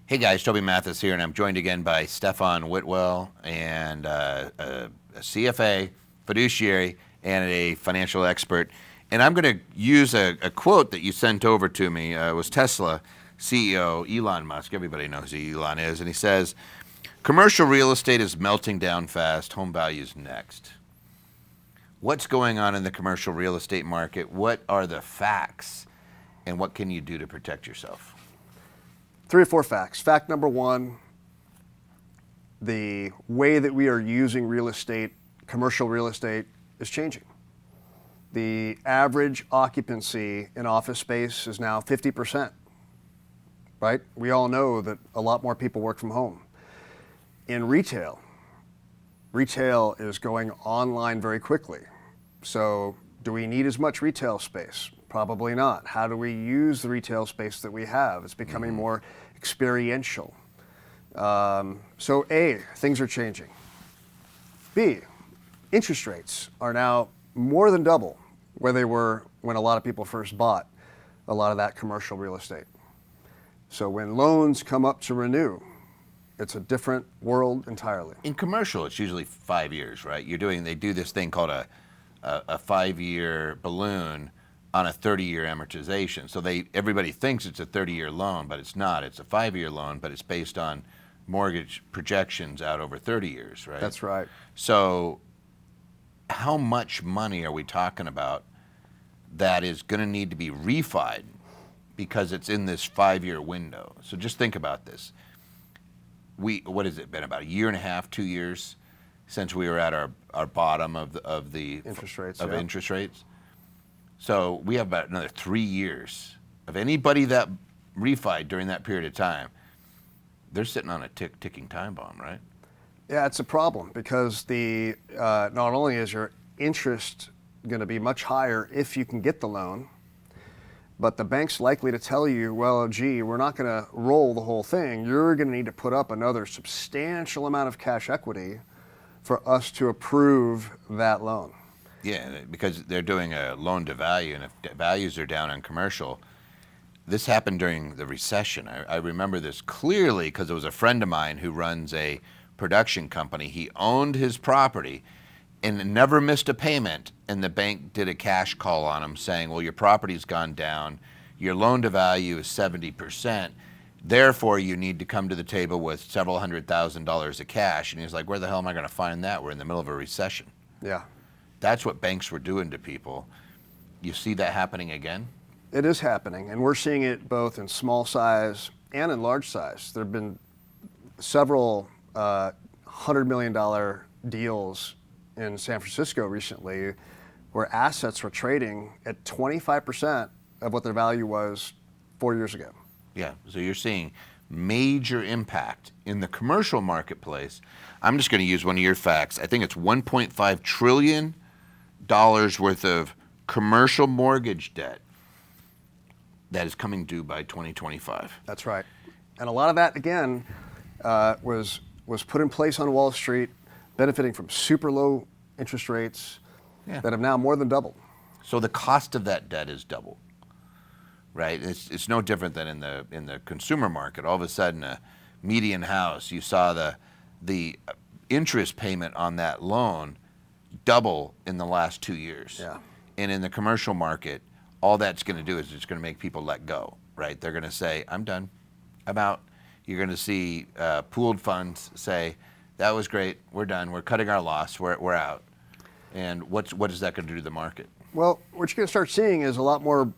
Hey guys, Toby Mathis here, and I'm joined again by Stefan Whitwell, and a CFA, fiduciary, and a financial expert. And I'm going to use a quote that you sent over to me. It was Tesla CEO Elon Musk. Everybody knows who Elon is. And he says, commercial real estate is melting down fast, home values next. What's going on in the commercial real estate market? What are the facts? And what can you do to protect yourself? 3 or 4 facts. Fact number 1, the way that we are using real estate, commercial real estate, is changing. The average occupancy in office space is now 50%, right? We all know that a lot more people work from home. In retail is going online very quickly. So do we need as much retail space? Probably not. How do we use the retail space that we have? It's becoming more experiential. So A, things are changing. B, interest rates are now more than double where they were when a lot of people first bought a lot of that commercial real estate. So when loans come up to renew, it's a different world entirely. In commercial, it's usually 5 years, right? They do this thing called a 5-year balloon on a 30-year amortization. So everybody thinks it's a 30-year loan, but it's not. It's a 5-year loan, but it's based on mortgage projections out over 30 years, right? That's right. So how much money are we talking about that is going to need to be refied because it's in this 5-year window? So just think about this. What has it been, about a year and a half, 2 years since we were at our bottom of the interest rates? Interest rates. So we have about another 3 years of anybody that refied during that period of time. They're sitting on a ticking time bomb, right? Yeah, it's a problem because not only is your interest going to be much higher if you can get the loan, but the bank's likely to tell you, well, gee, we're not going to roll the whole thing. You're going to need to put up another substantial amount of cash equity for us to approve that loan. Yeah, because they're doing a loan to value, and if values are down on commercial, this happened during the recession. I remember this clearly because it was a friend of mine who runs a production company. He owned his property and never missed a payment, and the bank did a cash call on him saying, well, your property's gone down, your loan to value is 70%, therefore you need to come to the table with several $100,000 of cash. And he was like, where the hell am I going to find that? We're in the middle of a recession. Yeah. That's what banks were doing to people. You see that happening again? It is happening, and we're seeing it both in small size and in large size. There have been several $100 million deals in San Francisco recently where assets were trading at 25% of what their value was 4 years ago. Yeah, so you're seeing major impact in the commercial marketplace. I'm just going to use one of your facts. I think it's $1.5 trillion worth of commercial mortgage debt that is coming due by 2025. That's right. And a lot of that, again, was put in place on Wall Street, benefiting from super low interest rates that have now more than doubled. So the cost of that debt is double, right? It's no different than in the consumer market. All of a sudden, a median house, you saw the interest payment on that loan double in the last 2 years. Yeah. And in the commercial market, all that's going to do is it's going to make people let go, right? They're going to say, I'm done, I'm out. You're going to see pooled funds say, that was great, we're done, we're cutting our loss, we're out. And what is that going to do to the market? Well, what you're going to start seeing is a lot more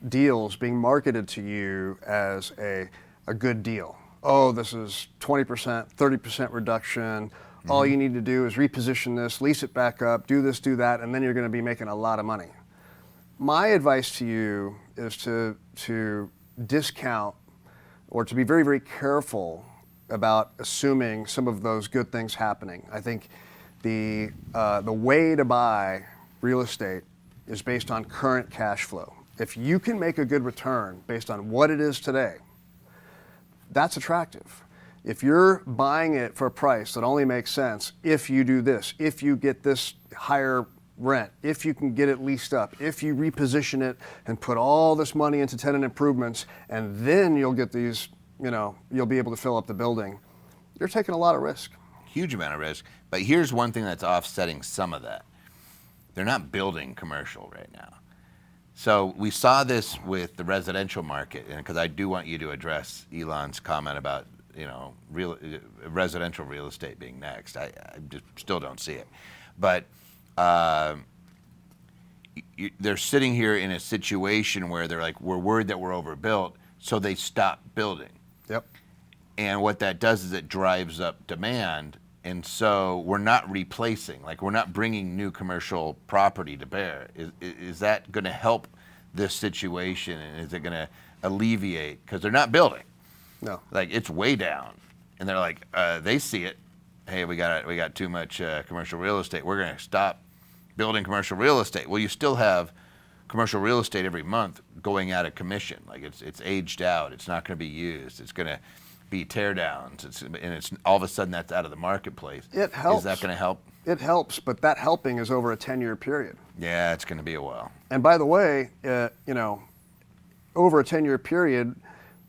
deals being marketed to you as a good deal. Oh, this is 20%, 30% reduction. All you need to do is reposition this, lease it back up, do this, do that, and then you're going to be making a lot of money. My advice to you is to discount or to be very, very careful about assuming some of those good things happening. I think the way to buy real estate is based on current cash flow. If you can make a good return based on what it is today, that's attractive. If you're buying it for a price that only makes sense if you do this, if you get this higher rent, if you can get it leased up, if you reposition it and put all this money into tenant improvements, and then you'll get these you'll be able to fill up the building. You're taking a lot of risk. Huge amount of risk. But here's one thing that's offsetting some of that. They're not building commercial right now. So we saw this with the residential market, and because I do want you to address Elon's comment about residential real estate being next. I just still don't see it, but they're sitting here in a situation where they're like, we're worried that we're overbuilt, so they stop building. Yep. And what that does is it drives up demand, and so we're not replacing, like we're not bringing new commercial property to bear. Is that going to help this situation, and is it going to alleviate, because they're not building? No. Like it's way down, and they're like, they see it. Hey, we got too much commercial real estate. We're going to stop building commercial real estate. Well, you still have commercial real estate every month going out of commission. Like it's aged out. It's not going to be used. It's going to be tear downs. It's all of a sudden that's out of the marketplace. It helps. Is that going to help? It helps, but that helping is over a 10-year period. Yeah, it's going to be a while. And by the way, over a 10-year period,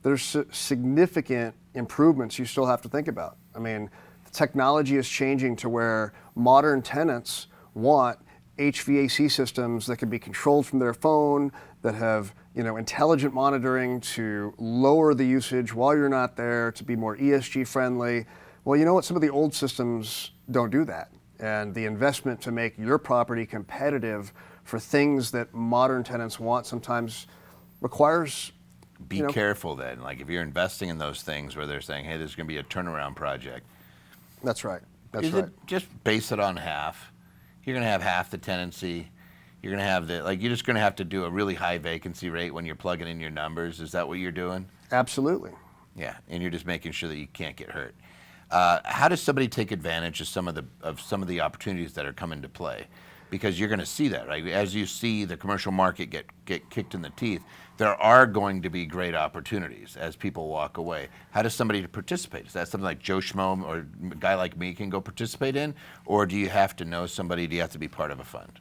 there's significant improvements you still have to think about. I mean, the technology is changing to where modern tenants want HVAC systems that can be controlled from their phone, that have intelligent monitoring to lower the usage while you're not there, to be more ESG friendly. Well, you know what? Some of the old systems don't do that. And the investment to make your property competitive for things that modern tenants want sometimes requires. Be careful then. Like if you're investing in those things where they're saying, hey, there's going to be a turnaround project. That's right. Is it just base it on half? You're going to have half the tenancy. You're going to have you're just going to have to do a really high vacancy rate when you're plugging in your numbers. Is that what you're doing? Absolutely. Yeah, and you're just making sure that you can't get hurt. How does somebody take advantage of some of the opportunities that are coming to play? Because you're going to see that, right? As you see the commercial market get kicked in the teeth, there are going to be great opportunities as people walk away. How does somebody participate? Is that something like Joe Schmo or a guy like me can go participate in? Or do you have to know somebody? Do you have to be part of a fund?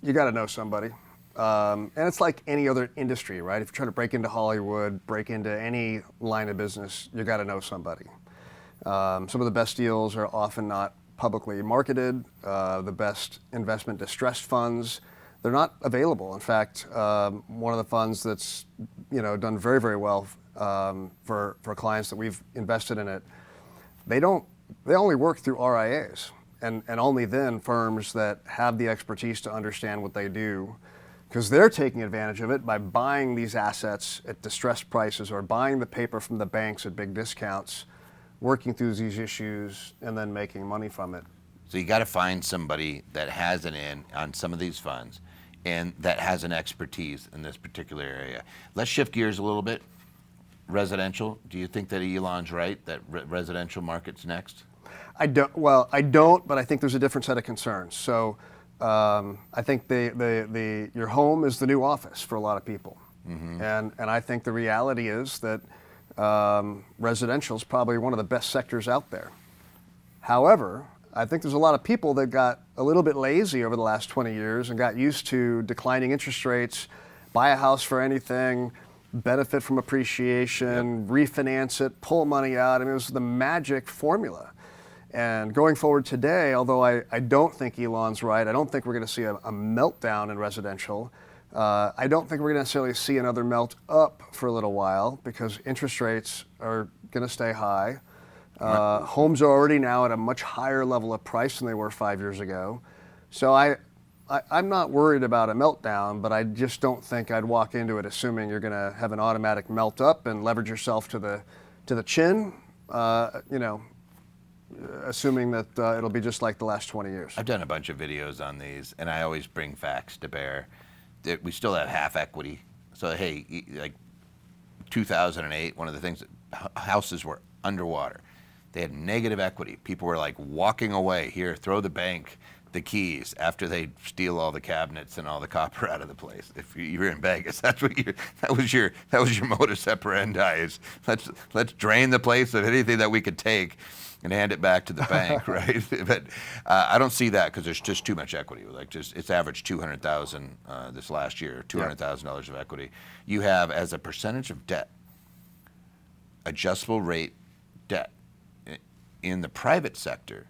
You got to know somebody. And it's like any other industry, right? If you're trying to break into Hollywood, break into any line of business, you got to know somebody. Some of the best deals are often not publicly marketed. The best investment distressed funds, they're not available. In fact, one of the funds that's done very, very well for clients that we've invested in it, they only work through RIAs, and only then firms that have the expertise to understand what they do, because they're taking advantage of it by buying these assets at distressed prices or buying the paper from the banks at big discounts, working through these issues, and then making money from it. So you got to find somebody that has an in on some of these funds and that has an expertise in this particular area. Let's shift gears a little bit. Residential, do you think that Elon's right, that residential market's next? I don't, but I think there's a different set of concerns. So I think your home is the new office for a lot of people. Mm-hmm. And I think the reality is that residential is probably one of the best sectors out there. However, I think there's a lot of people that got a little bit lazy over the last 20 years and got used to declining interest rates, buy a house for anything, benefit from appreciation, refinance it, pull money out. I mean, it was the magic formula. And going forward today, although I don't think Elon's right, I don't think we're going to see a meltdown in residential. I don't think we're going to necessarily see another melt up for a little while because interest rates are going to stay high. Homes are already now at a much higher level of price than they were 5 years ago. So I'm not worried about a meltdown, but I just don't think I'd walk into it assuming you're going to have an automatic melt up and leverage yourself to the chin, assuming that it'll be just like the last 20 years. I've done a bunch of videos on these, and I always bring facts to bear. That we still have half equity. So, hey, like 2008, one of the things, houses were underwater. They had negative equity. People were like walking away. Here, throw the bank the keys after they steal all the cabinets and all the copper out of the place. If you were in Vegas, that was your modus operandi. Is let's drain the place of anything that we could take and hand it back to the bank, right? But I don't see that because there's just too much equity. Like it's averaged $200,000 this last year, $200,000 of equity. You have as a percentage of debt. adjustable rate debt in the private sector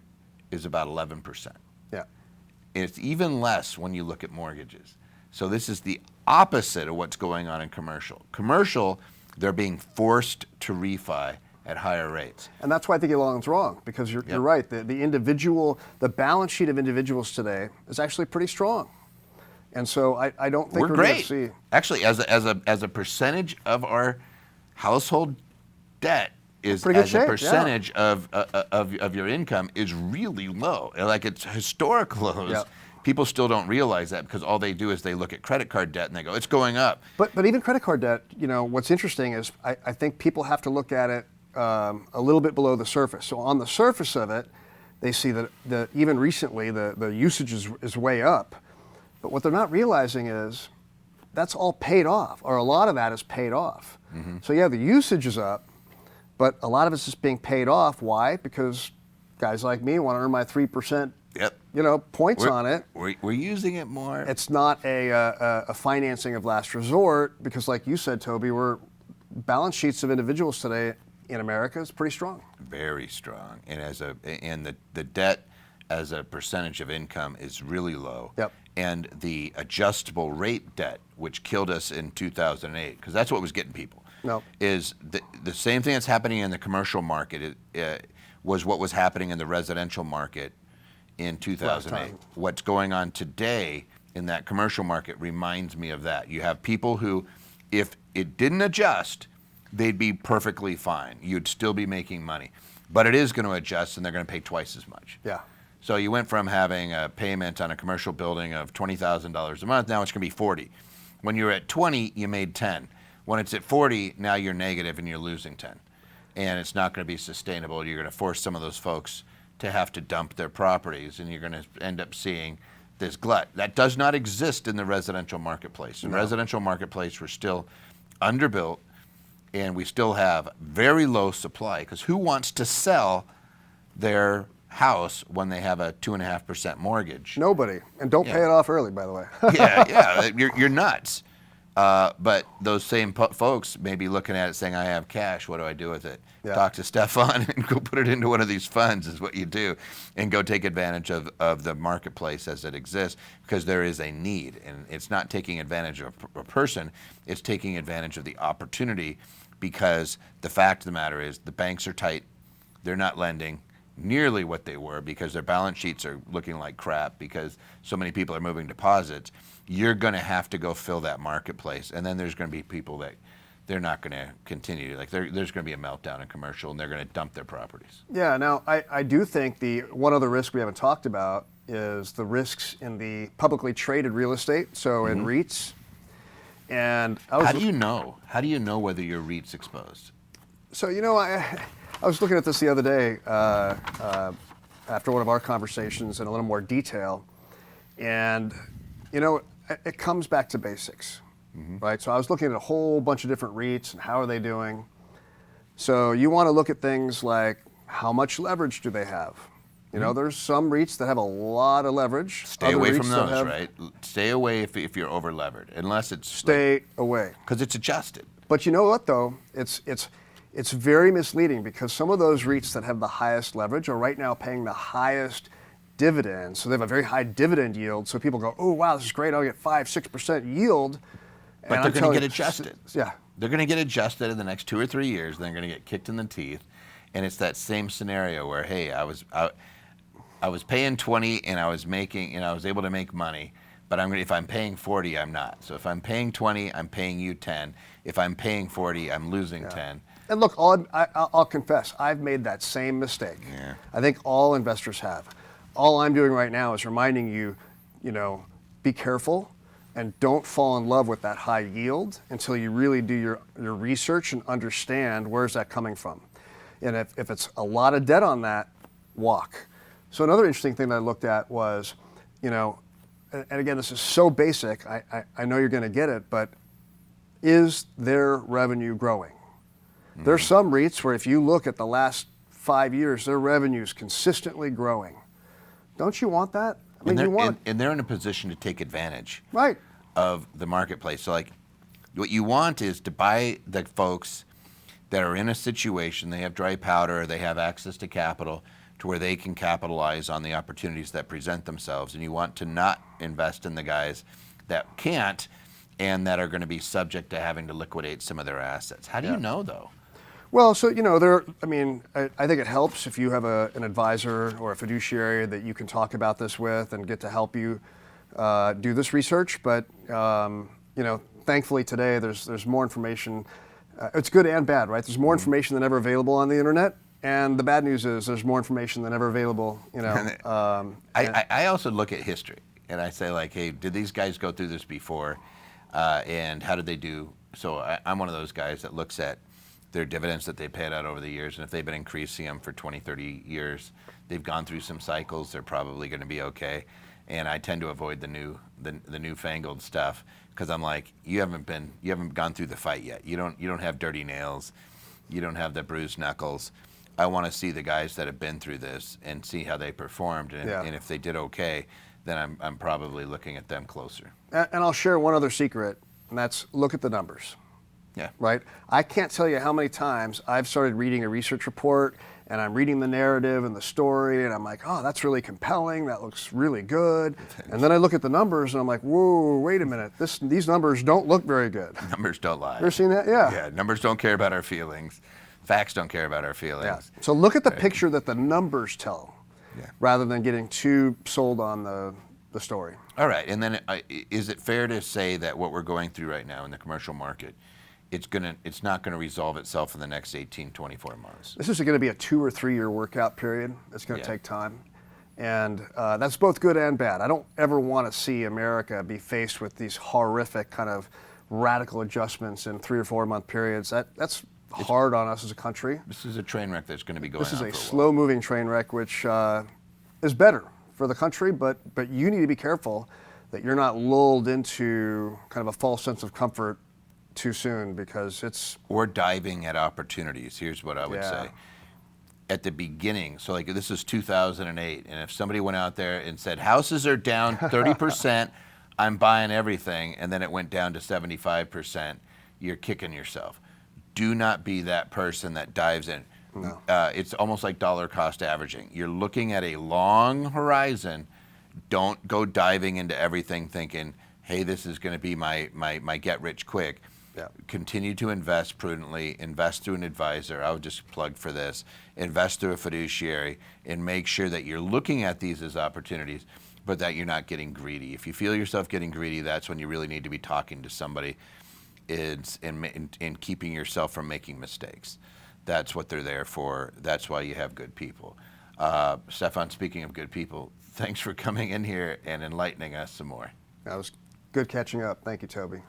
is about 11%. Yeah. It's even less when you look at mortgages. So this is the opposite of what's going on in commercial. Commercial, they're being forced to refi at higher rates. And that's why I think Elon's wrong, because you're right. The balance sheet of individuals today is actually pretty strong. And so I don't think We're we're great. going to see. Actually, as a percentage of our household debt is Pretty good as shape, a percentage of your income is really low. Like it's historic lows. Yeah. People still don't realize that because all they do is they look at credit card debt and they go, it's going up. But even credit card debt, what's interesting is I think people have to look at it a little bit below the surface. So on the surface of it, they see that even recently the usage is way up. But what they're not realizing is that's all paid off, or a lot of that is paid off. Mm-hmm. So yeah, the usage is up, but a lot of it's just being paid off. Why? Because guys like me want to earn my 3%. Yep. Points on it. We're using it more. It's not a financing of last resort, because like you said, Toby, balance sheets of individuals today in America is pretty strong. Very strong, and the debt as a percentage of income is really low. Yep. And the adjustable rate debt, which killed us in 2008, because that's what was getting people. No. Is the same thing that's happening in the commercial market was what was happening in the residential market in 2008. What's going on today in that commercial market reminds me of that. You have people who, if it didn't adjust, they'd be perfectly fine. You'd still be making money. But it is going to adjust, and they're going to pay twice as much. Yeah. So you went from having a payment on a commercial building of $20,000 a month, now it's going to be $40,000. When you're at 20, you made 10. When it's at 40, now you're negative and you're losing 10. And it's not going to be sustainable. You're going to force some of those folks to have to dump their properties, and you're going to end up seeing this glut. That does not exist in the residential marketplace. In the residential marketplace, we're still underbuilt, and we still have very low supply, because who wants to sell their house when they have a 2.5% mortgage? Nobody. And don't pay it off early, by the way. yeah, you're nuts. But those same folks may be looking at it saying, I have cash, what do I do with it? Yeah. Talk to Stefan and go put it into one of these funds is what you do, and go take advantage of the marketplace as it exists, because there is a need, and it's not taking advantage of a person, it's taking advantage of the opportunity, because the fact of the matter is the banks are tight, they're not lending nearly what they were, because their balance sheets are looking like crap because so many people are moving deposits. You're going to have to go fill that marketplace, and then there's going to be people that they're not going to continue. Like there's going to be a meltdown in commercial, and they're going to dump their properties. Yeah. Now, I do think the one other risk we haven't talked about is the risks in the publicly traded real estate, so in REITs. And How do you know? How do you know whether your REIT's exposed? So I was looking at this the other day after one of our conversations in a little more detail, and it comes back to basics, right? So I was looking at a whole bunch of different REITs and how are they doing. So you want to look at things like how much leverage do they have? There's some REITs that have a lot of leverage. Stay away from those, right? Stay away if you're over levered, unless it's stay away, because it's adjusted. But you know what though? It's very misleading, because some of those REITs that have the highest leverage are right now paying the highest dividends. So they have a very high dividend yield. So people go, oh, wow, this is great. I'll get 5-6% yield. But they're going to get adjusted. Yeah. They're going to get adjusted in the next 2 or 3 years. Then they're going to get kicked in the teeth. And it's that same scenario where, hey, I was paying 20 and I was able to make money. But if I'm paying 40, I'm not. So if I'm paying 20, I'm paying you 10. If I'm paying 40, I'm losing 10. And look, I'll confess, I've made that same mistake. Yeah. I think all investors have. All I'm doing right now is reminding you, be careful and don't fall in love with that high yield until you really do your research and understand where's that coming from. And if it's a lot of debt on that, walk. So another interesting thing that I looked at was, and again, this is so basic, I know you're going to get it, but is their revenue growing? There's some REITs where if you look at the last 5 years, their revenue is consistently growing. Don't you want that? I mean, and they're in a position to take advantage right of the marketplace. So, like, what you want is to buy the folks that are in a situation, they have dry powder, they have access to capital to where they can capitalize on the opportunities that present themselves. And you want to not invest in the guys that can't and that are going to be subject to having to liquidate some of their assets. How do you know, though? Well, so, I think it helps if you have an advisor or a fiduciary that you can talk about this with and get to help you do this research. But, thankfully today there's more information. It's good and bad, right? There's more information than ever available on the internet. And the bad news is there's more information than ever available, I also look at history and I say, like, hey, did these guys go through this before? And how did they do? So I'm one of those guys that looks at their dividends that they paid out over the years. And if they've been increasing them for 20, 30 years, they've gone through some cycles, they're probably going to be okay. And I tend to avoid the newfangled stuff because I'm like, you haven't gone through the fight yet. You don't have dirty nails. You don't have the bruised knuckles. I want to see the guys that have been through this and see how they performed. And if they did okay, then I'm probably looking at them closer. And I'll share one other secret, and that's look at the numbers. Yeah. Right? I can't tell you how many times I've started reading a research report and I'm reading the narrative and the story and I'm like, oh, that's really compelling. That looks really good. And then I look at the numbers and I'm like, whoa, wait a minute. These numbers don't look very good. Numbers don't lie. Ever seen that? Yeah. Yeah. Numbers don't care about our feelings. Facts don't care about our feelings. Yeah. So look at the picture that the numbers tell rather than getting too sold on the story. All right. And then is it fair to say that what we're going through right now in the commercial market, it's not going to resolve itself in the next 18, 24 months? This is going to be a 2 or 3 year workout period. It's going to take time. And that's both good and bad. I don't ever want to see America be faced with these horrific kind of radical adjustments in 3 or 4 month periods. That's hard on us as a country. This is a train wreck that's going to be going on for a while. This is a slow moving train wreck, which is better for the country, but you need to be careful that you're not lulled into kind of a false sense of comfort too soon because it's... Or diving at opportunities. Here's what I would say. At the beginning, so like this is 2008, and if somebody went out there and said, houses are down 30%, I'm buying everything, and then it went down to 75%, you're kicking yourself. Do not be that person that dives in. No. It's almost like dollar cost averaging. You're looking at a long horizon. Don't go diving into everything thinking, hey, this is going to be my get rich quick. Yeah. Continue to invest prudently, invest through an advisor. I would just plug for this. Invest through a fiduciary and make sure that you're looking at these as opportunities, but that you're not getting greedy. If you feel yourself getting greedy, that's when you really need to be talking to somebody and keeping yourself from making mistakes. That's what they're there for. That's why you have good people. Stefan, speaking of good people, thanks for coming in here and enlightening us some more. That was good catching up. Thank you, Toby.